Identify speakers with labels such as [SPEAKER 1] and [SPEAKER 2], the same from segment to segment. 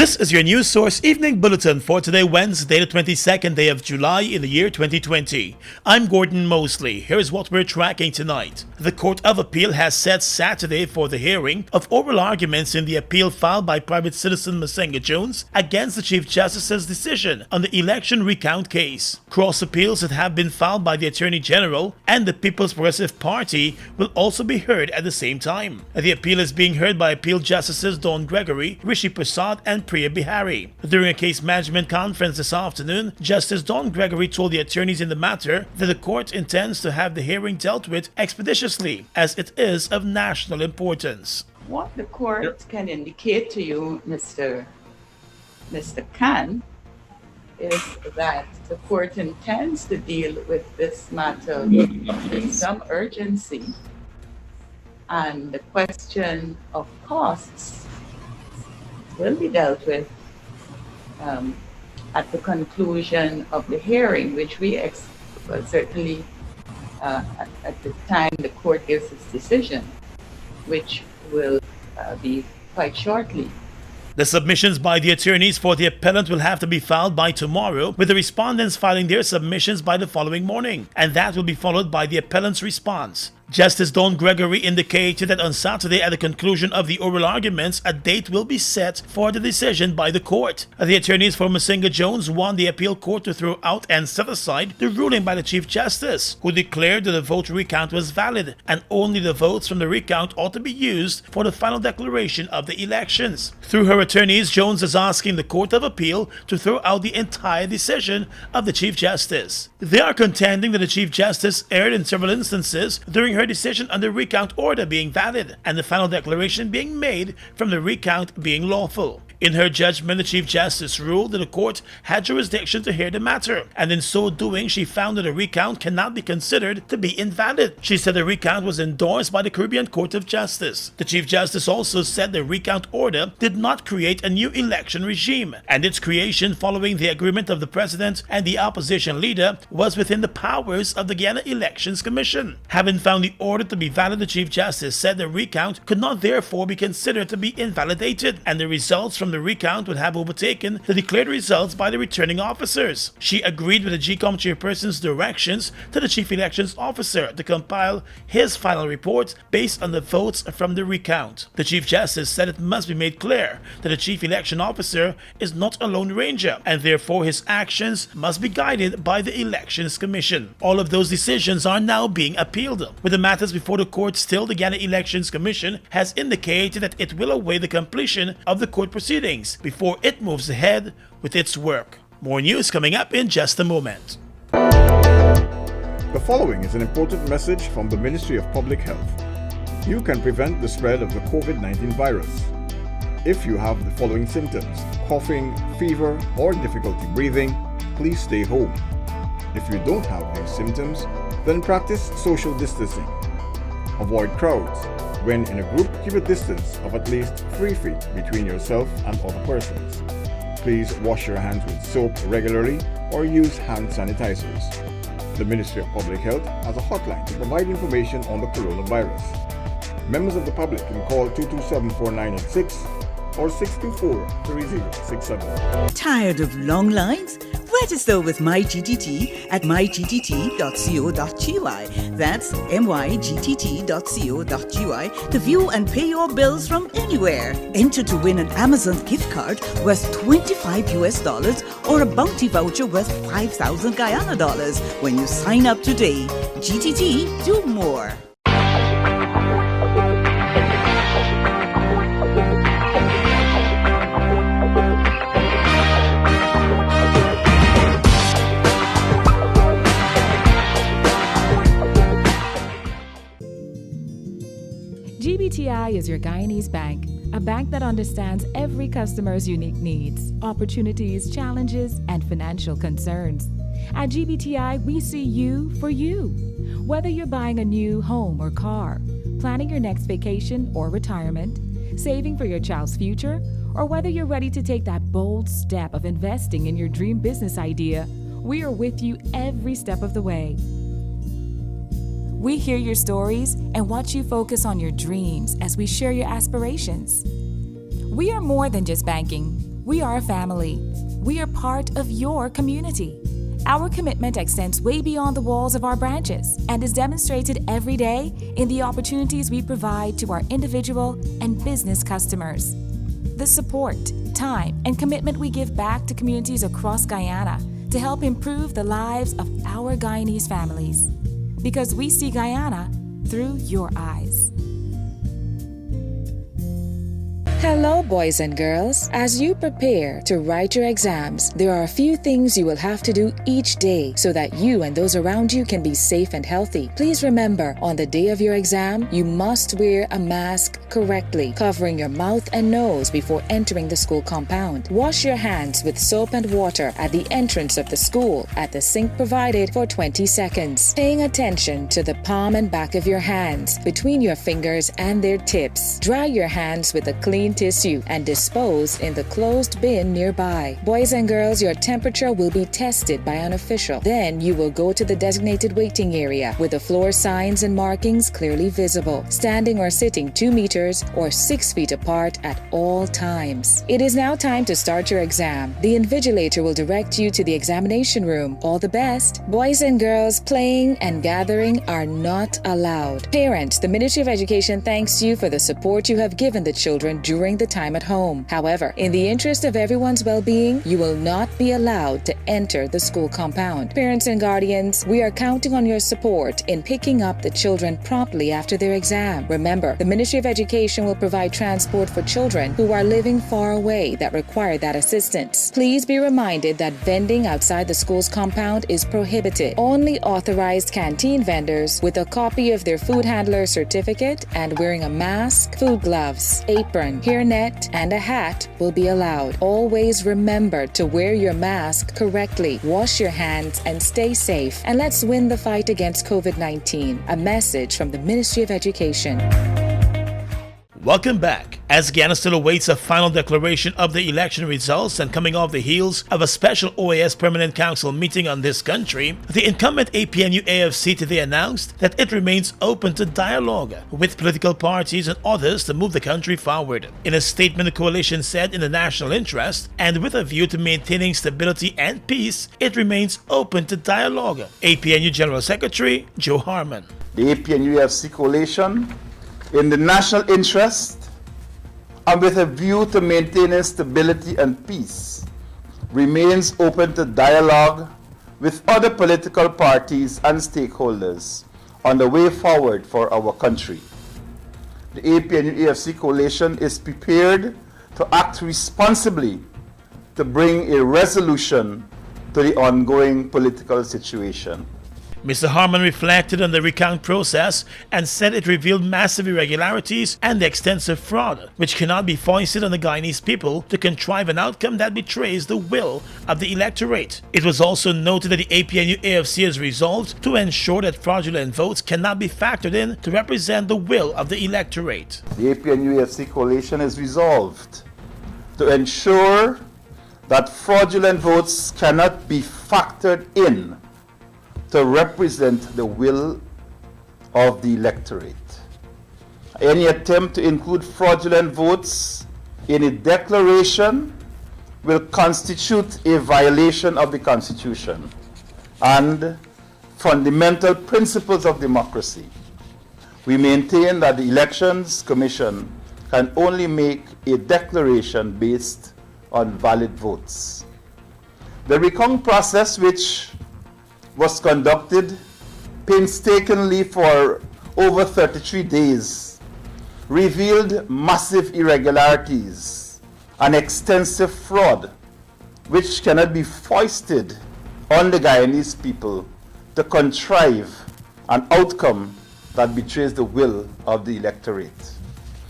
[SPEAKER 1] This is your news source evening bulletin for today, Wednesday, the 22nd day of July in the year 2020. I'm Gordon Mosley. Here's what we're tracking tonight. The Court of Appeal has set Saturday for the hearing of oral arguments in the appeal filed by private citizen Masenga Jones against the Chief Justice's decision on the election recount case. Cross appeals that have been filed by the Attorney General and the People's Progressive Party will also be heard at the same time. The appeal is being heard by appeal justices Don Gregory, Rishi Prasad, and Priya Bihari. During a case management conference this afternoon, Justice Don Gregory told the attorneys in the matter that the court intends to have the hearing dealt with expeditiously, as it is of national importance.
[SPEAKER 2] What the court can indicate to you, Mr. Khan, is that the court intends to deal with this matter with some urgency, and the question of costs will be dealt with at the conclusion of the hearing, which we certainly at the time the court gives its decision, which will be quite shortly.
[SPEAKER 1] The submissions by the attorneys for the appellant will have to be filed by tomorrow, with the respondents filing their submissions by the following morning, and that will be followed by the appellant's response. Justice Don Gregory indicated that on Saturday at the conclusion of the oral arguments, a date will be set for the decision by the court. The attorneys for Masenga Jones want the appeal court to throw out and set aside the ruling by the Chief Justice, who declared that the vote recount was valid and only the votes from the recount ought to be used for the final declaration of the elections. Through her attorneys, Jones is asking the Court of Appeal to throw out the entire decision of the Chief Justice. They are contending that the Chief Justice erred in several instances during her decision on the recount order being valid and the final declaration being made from the recount being lawful. In her judgment, the Chief Justice ruled that the court had jurisdiction to hear the matter, and in so doing, she found that a recount cannot be considered to be invalid. She said the recount was endorsed by the Caribbean Court of Justice. The Chief Justice also said the recount order did not create a new election regime, and its creation following the agreement of the President and the opposition leader was within the powers of the Guyana Elections Commission. Having found the order to be valid, the Chief Justice said the recount could not therefore be considered to be invalidated, and the results from the recount would have overtaken the declared results by the returning officers. She agreed with the GCOM chairperson's directions to the Chief Elections Officer to compile his final report based on the votes from the recount. The Chief Justice said it must be made clear that the Chief Election Officer is not a lone ranger, and therefore his actions must be guided by the Elections Commission. All of those decisions are now being appealed. With the matters before the court still, the Guyana Elections Commission has indicated that it will await the completion of the court proceedings before it moves ahead with its work. More news coming up in just a moment.
[SPEAKER 3] The following is an important message from the Ministry of Public Health. You can prevent the spread of the COVID-19 virus. If you have the following symptoms: coughing, fever, or difficulty breathing, please stay home. If you don't have these symptoms, then practice social distancing. Avoid crowds. When in a group, keep a distance of at least 3 feet between yourself and other persons. Please wash your hands with soap regularly or use hand sanitizers. The Ministry of Public Health has a hotline to provide information on the coronavirus. Members of the public can call 227-4986 or 624-3067.
[SPEAKER 4] Tired of long lines? Register with MyGTT at mygtt.co.gy. That's mygtt.co.gy to view and pay your bills from anywhere. Enter to win an Amazon gift card worth $25 or a bounty voucher worth 5,000 Guyana dollars when you sign up today. GTT, do more.
[SPEAKER 5] GBTI is your Guyanese bank, a bank that understands every customer's unique needs, opportunities, challenges, and financial concerns. At GBTI, we see you for you. Whether you're buying a new home or car, planning your next vacation or retirement, saving for your child's future, or whether you're ready to take that bold step of investing in your dream business idea, we are with you every step of the way. We hear your stories and watch you focus on your dreams as we share your aspirations. We are more than just banking. We are a family. We are part of your community. Our commitment extends way beyond the walls of our branches and is demonstrated every day in the opportunities we provide to our individual and business customers. The support, time, and commitment we give back to communities across Guyana to help improve the lives of our Guyanese families. Because we see Guyana through your eyes.
[SPEAKER 6] Hello, boys and girls. As you prepare to write your exams, there are a few things you will have to do each day so that you and those around you can be safe and healthy. Please remember, on the day of your exam, you must wear a mask correctly, covering your mouth and nose before entering the school compound. Wash your hands with soap and water at the entrance of the school at the sink provided for 20 seconds. Paying attention to the palm and back of your hands, between your fingers and their tips. Dry your hands with a clean tissue and dispose in the closed bin nearby. Boys and girls, your temperature will be tested by an official. Then you will go to the designated waiting area with the floor signs and markings clearly visible, standing or sitting 2 meters or 6 feet apart at all times. It is now time to start your exam. The invigilator will direct you to the examination room. All the best. Boys and girls, playing and gathering are not allowed. Parents, the Ministry of Education thanks you for the support you have given the children during the time at home. However, in the interest of everyone's well-being, you will not be allowed to enter the school compound. Parents and guardians, we are counting on your support in picking up the children promptly after their exam. Remember, the Ministry of Education will provide transport for children who are living far away that require that assistance. Please be reminded that vending outside the school's compound is prohibited. Only authorized canteen vendors with a copy of their food handler certificate and wearing a mask, food gloves, apron, hairnet, and a hat will be allowed. Always remember to wear your mask correctly, wash your hands, and stay safe. And let's win the fight against COVID-19. A message from the Ministry of Education.
[SPEAKER 1] Welcome back. As Guyana still awaits a final declaration of the election results and coming off the heels of a special OAS Permanent Council meeting on this country, the incumbent APNU-AFC today announced that it remains open to dialogue with political parties and others to move the country forward. In a statement, the coalition said in the national interest and with a view to maintaining stability and peace, it remains open to dialogue. APNU General Secretary Joe Harmon.
[SPEAKER 7] The APNU-AFC coalition, in the national interest and with a view to maintaining stability and peace, remains open to dialogue with other political parties and stakeholders on the way forward for our country. The APNU-AFC coalition is prepared to act responsibly to bring a resolution to the ongoing political situation.
[SPEAKER 1] Mr. Harmon reflected on the recount process and said it revealed massive irregularities and extensive fraud, which cannot be foisted on the Guyanese people to contrive an outcome that betrays the will of the electorate. It was also noted that the APNU-AFC has resolved to ensure that fraudulent votes cannot be factored in to represent the will of the electorate.
[SPEAKER 7] The APNU-AFC coalition is resolved to ensure that fraudulent votes cannot be factored in to represent the will of the electorate. Any attempt to include fraudulent votes in a declaration will constitute a violation of the Constitution and fundamental principles of democracy. We maintain that the Elections Commission can only make a declaration based on valid votes. The recount process, which was conducted painstakingly for over 33 days, revealed massive irregularities and extensive fraud, which cannot be foisted on the Guyanese people to contrive an outcome that betrays the will of the electorate.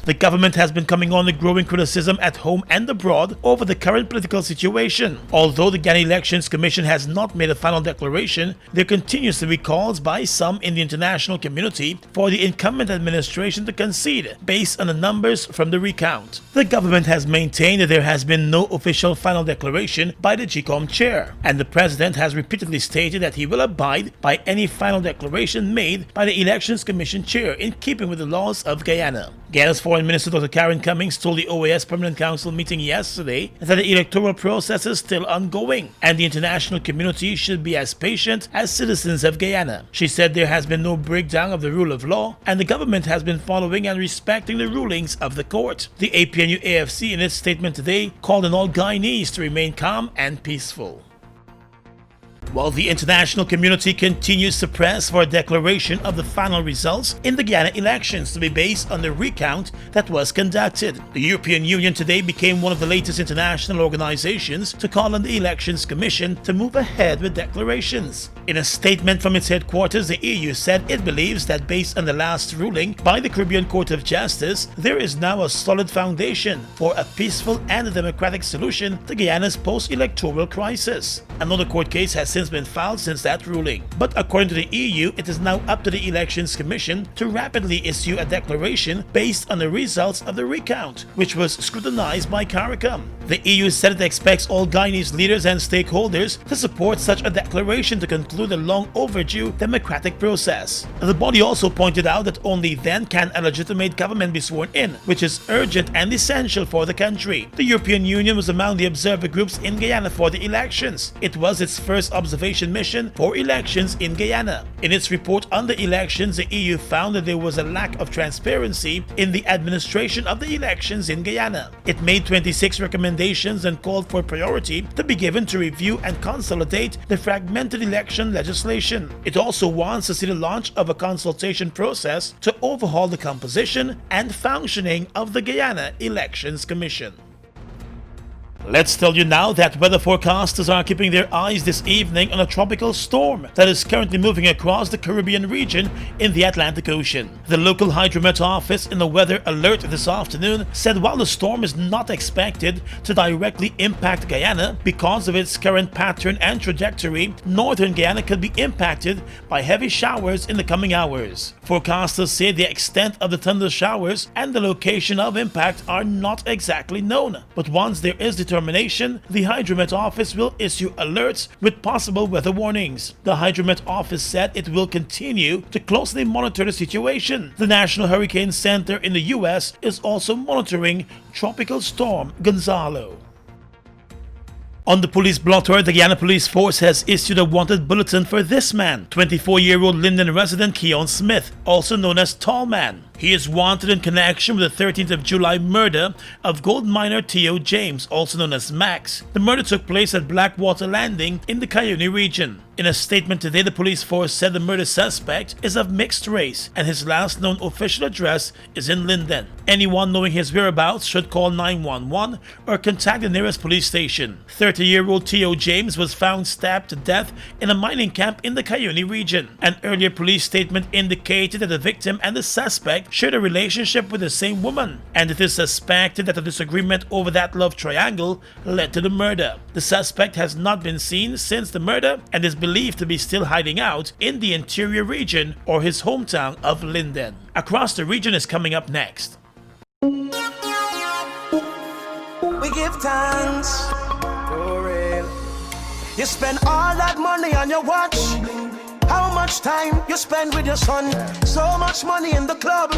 [SPEAKER 1] The government has been coming on the growing criticism at home and abroad over the current political situation. Although the Guyana Elections Commission has not made a final declaration, there continues to be calls by some in the international community for the incumbent administration to concede based on the numbers from the recount. The government has maintained that there has been no official final declaration by the GCOM chair, and the president has repeatedly stated that he will abide by any final declaration made by the Elections Commission chair in keeping with the laws of Guyana. Guyana's Foreign Minister Dr. Karen Cummings told the OAS Permanent Council meeting yesterday that the electoral process is still ongoing and the international community should be as patient as citizens of Guyana. She said there has been no breakdown of the rule of law and the government has been following and respecting the rulings of the court. The APNU-AFC in its statement today called on all Guyanese to remain calm and peaceful. While the international community continues to press for a declaration of the final results in the Guyana elections to be based on the recount that was conducted, the European Union today became one of the latest international organizations to call on the Elections Commission to move ahead with declarations. In a statement from its headquarters, the EU said it believes that based on the last ruling by the Caribbean Court of Justice, there is now a solid foundation for a peaceful and democratic solution to Guyana's post-electoral crisis. Another court case has since been filed since that ruling. But according to the EU, it is now up to the Elections Commission to rapidly issue a declaration based on the results of the recount, which was scrutinized by CARICOM. The EU said it expects all Guyanese leaders and stakeholders to support such a declaration to conclude a long overdue democratic process. The body also pointed out that only then can a legitimate government be sworn in, which is urgent and essential for the country. The European Union was among the observer groups in Guyana for the elections. It was its first observation mission for elections in Guyana. In its report on the elections, the EU found that there was a lack of transparency in the administration of the elections in Guyana. It made 26 recommendations and called for priority to be given to review and consolidate the fragmented election legislation. It also wants to see the launch of a consultation process to overhaul the composition and functioning of the Guyana Elections Commission. Let's tell you now that weather forecasters are keeping their eyes this evening on a tropical storm that is currently moving across the Caribbean region in the Atlantic Ocean. The local hydromet office in the weather alert this afternoon said while the storm is not expected to directly impact Guyana because of its current pattern and trajectory, northern Guyana could be impacted by heavy showers in the coming hours. Forecasters say the extent of the thunder showers and the location of impact are not exactly known, but once there is determination, the Hydromet office will issue alerts with possible weather warnings. The Hydromet office said it will continue to closely monitor the situation. The National Hurricane Center in the US is also monitoring Tropical Storm Gonzalo. On the police blotter, the Guyana Police Force has issued a wanted bulletin for this man, 24-year-old Linden resident Keon Smith, also known as Tall Man. He is wanted in connection with the 13th of July murder of gold miner Theo James, also known as Max. The murder took place at Blackwater Landing in the Cayenne region. In a statement today, the police force said the murder suspect is of mixed race and his last known official address is in Linden. Anyone knowing his whereabouts should call 911 or contact the nearest police station. 30-year-old Theo James was found stabbed to death in a mining camp in the Cayenne region. An earlier police statement indicated that the victim and the suspect shared a relationship with the same woman, and it is suspected that a disagreement over that love triangle led to the murder. The suspect has not been seen since the murder and is believed to be still hiding out in the interior region or his hometown of Linden. Across the Region is coming up next.
[SPEAKER 8] We give thanks for real. You spend all that money on your watch. How much time you spend with your son? So much money in the club.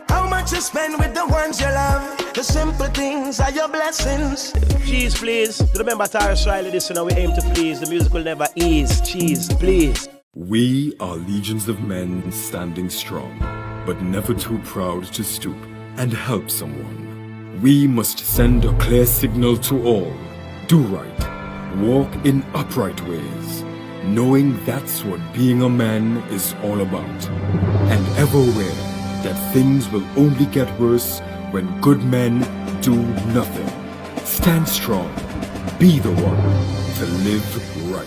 [SPEAKER 8] How much you spend with the ones you love? The simple things are your blessings.
[SPEAKER 9] Cheese, please. Remember Tyrus Riley, this one we aim to please. The music will never ease. Cheese, please.
[SPEAKER 10] We are legions of men standing strong, but never too proud to stoop and help someone. We must send a clear signal to all. Do right. Walk in upright ways. Knowing that's what being a man is all about. And ever aware that things will only get worse when good men do nothing. Stand strong. Be the one to live right.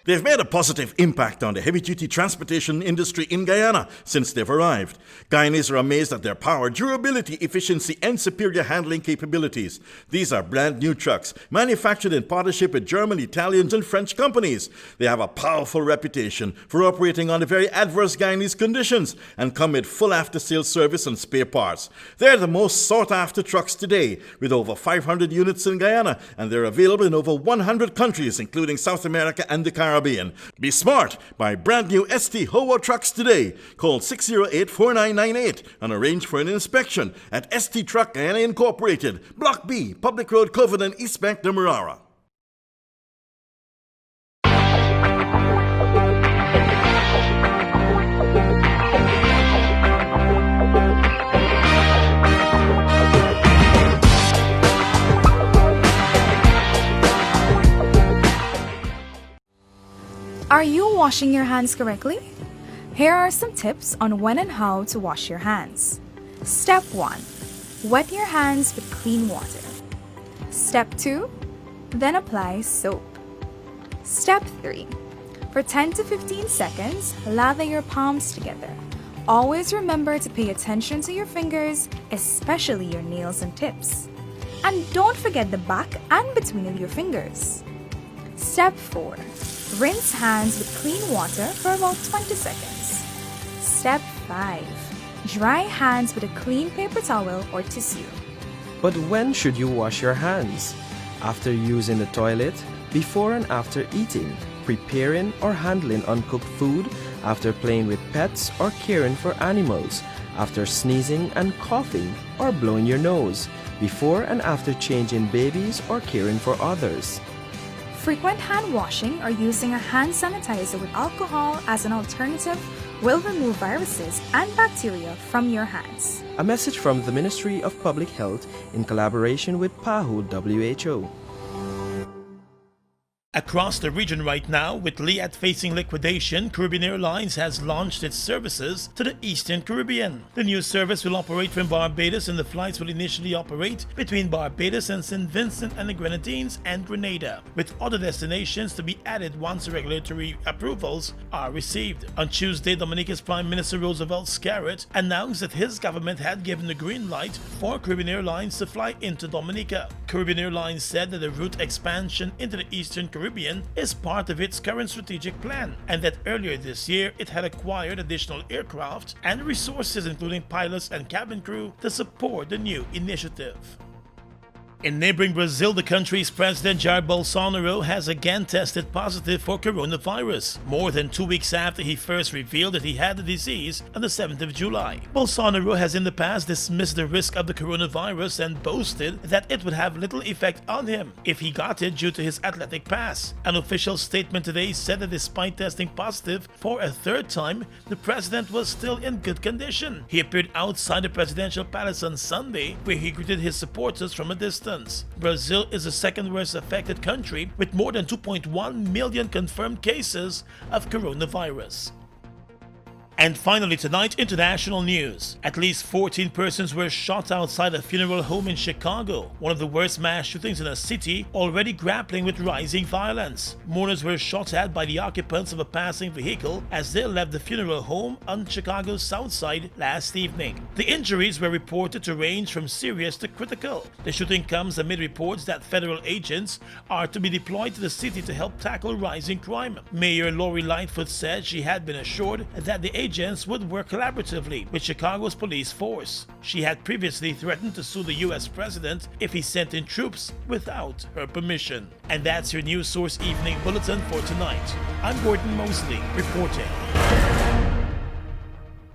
[SPEAKER 11] They've made a positive impact on the heavy-duty transportation industry in Guyana since they've arrived. Guyanese are amazed at their power, durability, efficiency, and superior handling capabilities. These are brand new trucks, manufactured in partnership with German, Italian, and French companies. They have a powerful reputation for operating under very adverse Guyanese conditions and come with full after-sales service and spare parts. They're the most sought-after trucks today, with over 500 units in Guyana, and they're available in over 100 countries, including South America and the Caribbean. Caribbean. Be smart. Buy brand new ST Hobo trucks today. Call 608-4998 and arrange for an inspection at ST Truck Guyana Incorporated, Block B, Public Road, Covenant, East Bank, Demerara.
[SPEAKER 12] Are you washing your hands correctly? Here are some tips on when and how to wash your hands. Step 1. Wet your hands with clean water. Step 2. Then apply soap. Step 3. For 10 to 15 seconds, lather your palms together. Always remember to pay attention to your fingers, especially your nails and tips. And don't forget the back and between of your fingers. Step 4. Rinse hands with clean water for about 20 seconds. Step 5. Dry hands with a clean paper towel or tissue.
[SPEAKER 13] But when should you wash your hands? After using the toilet, before and after eating, preparing or handling uncooked food, after playing with pets or caring for animals, after sneezing and coughing or blowing your nose, before and after changing babies or caring for others.
[SPEAKER 12] Frequent hand washing or using a hand sanitizer with alcohol as an alternative will remove viruses and bacteria from your hands.
[SPEAKER 13] A message from the Ministry of Public Health in collaboration with PAHO WHO.
[SPEAKER 1] Across the region right now, with Liat facing liquidation, Caribbean Airlines has launched its services to the Eastern Caribbean. The new service will operate from Barbados, and the flights will initially operate between Barbados and St. Vincent and the Grenadines and Grenada, with other destinations to be added once regulatory approvals are received. On Tuesday, Dominica's Prime Minister Roosevelt Scarrett announced that his government had given the green light for Caribbean Airlines to fly into Dominica. Caribbean Airlines said that the route expansion into the Eastern Caribbean is part of its current strategic plan, and that earlier this year it had acquired additional aircraft and resources including pilots and cabin crew to support the new initiative. In neighboring Brazil, the country's President Jair Bolsonaro has again tested positive for coronavirus, more than 2 weeks after he first revealed that he had the disease on the 7th of July. Bolsonaro has in the past dismissed the risk of the coronavirus and boasted that it would have little effect on him if he got it due to his athletic pass. An official statement today said that despite testing positive for a third time, the president was still in good condition. He appeared outside the presidential palace on Sunday, where he greeted his supporters from a distance. Brazil is the second worst affected country, with more than 2.1 million confirmed cases of coronavirus. And finally tonight, international news. At least 14 persons were shot outside a funeral home in Chicago, one of the worst mass shootings in a city already grappling with rising violence. Mourners were shot at by the occupants of a passing vehicle as they left the funeral home on Chicago's south side last evening. The injuries were reported to range from serious to critical. The shooting comes amid reports that federal agents are to be deployed to the city to help tackle rising crime. Mayor Lori Lightfoot said she had been assured that the agents would work collaboratively with Chicago's police force. She had previously threatened to sue the US president if he sent in troops without her permission. And that's your News Source Evening Bulletin for tonight. I'm Gordon Mosley reporting.